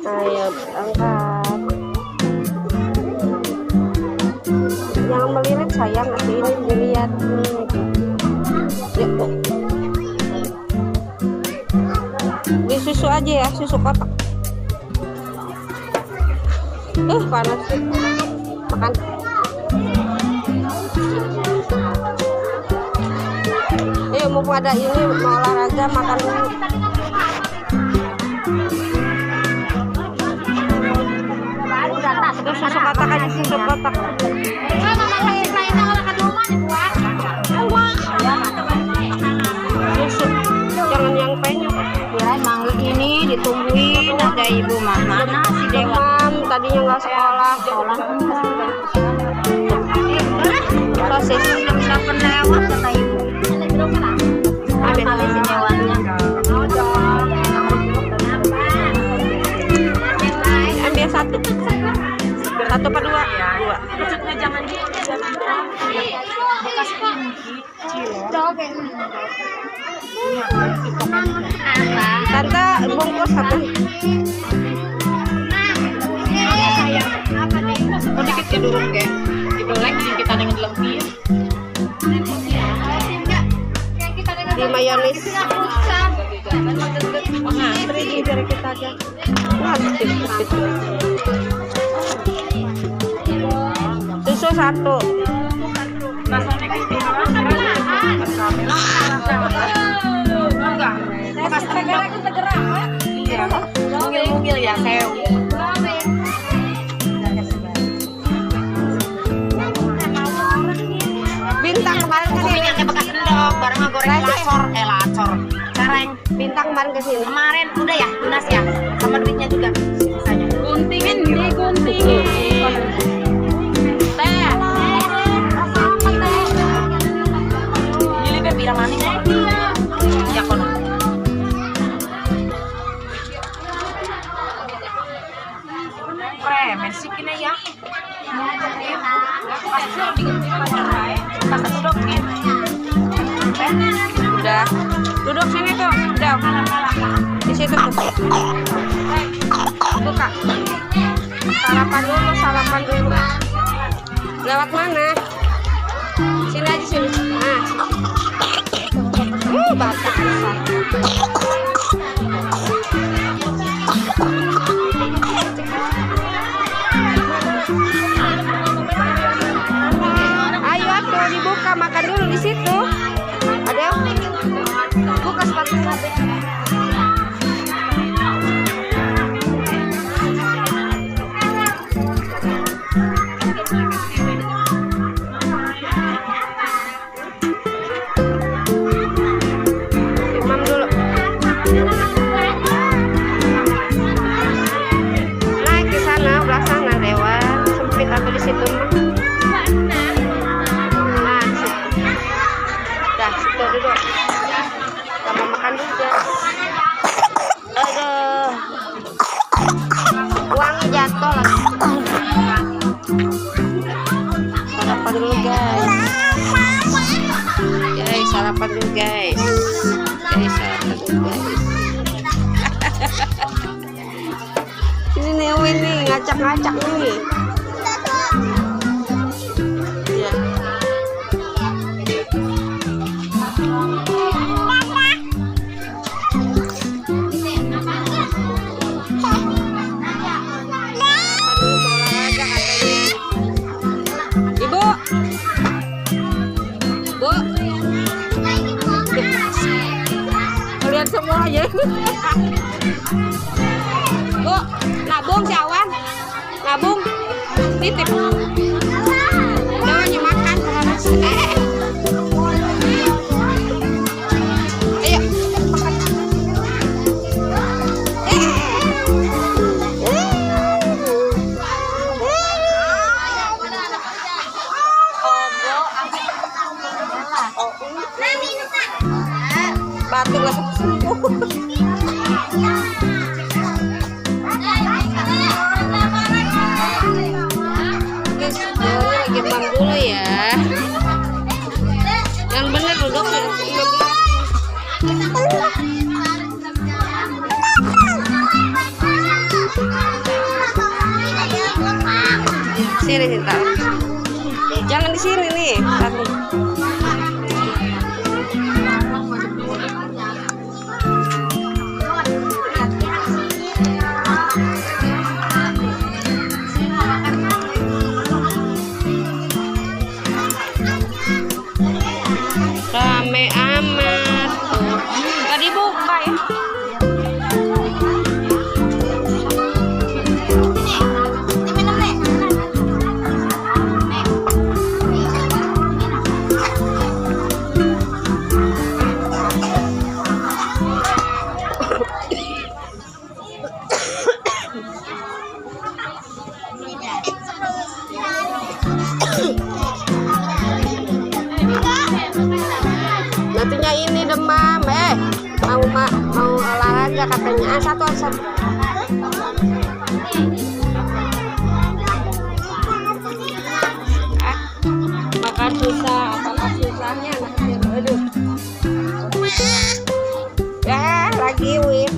Ayo angkat. Jangan melirik sayang, nanti ini dilihat. Yuk. Di susu aja ya, susu kotak. Panas sih. Makan. Ayo mau pada ini mau olahraga makan dulu. Terus susu kotak aja, susu kotak. Susu, jangan yang penyok. Ya emang ini ditungguin ada ibu mana si Dewa tadinya nggak sekolah. Sosis dapat lewat kata ibu. Ada kali si Dewanya. Ambil satu apa dua? Dua. Jangan bekas Tante bungkus satu. Oh dikit ya dulu kayak dibelek sih kita dengan lebih. Di mayonis. Beri biar kita aja. Susu satu. Mungil-mungil ya saya. Bintang kemarin kesini bekas endok bareng goreng lacor. Sereng. Bintang kemarin kesini. Kemarin udah ya lunas ya sama duitnya juga sisanya. Guntingin diguntingin. Teh. Jadi be bilang manis ya kono. Premen sih kini ya. Pas duduk ya. Udah. Duduk sini tuh. Udah. Di situ tuh. Buka. Sarapan dulu. Lewat mana? Sini aja sini. Nah. Basah. Ayo atuh dibuka, makan dulu di situ. Ada buka sepatu. Imam dulu. Naik ke sana, belah sana lewat. Sempit atau di situ mah. Duduk. Sama makan juga. Aduh. Uangnya jatuh lagi. Sarapan dulu guys. Sarapan dulu guys. Ini Newi nih ngacak-ngacak nih. Kalian semua aja. Bu, nabung cawan. Nabung. Titip. Jangan makan. Ayo. Batuk lah sembuh. Sini sini taruh. Jangan di sini nih. Taruh. Rame amat. Gak dibuka ya. Nantinya ini demam, mau olahraga katanya. Satu. Makan susah, apakah susahnya anaknya? Aduh. Ya, lagi win.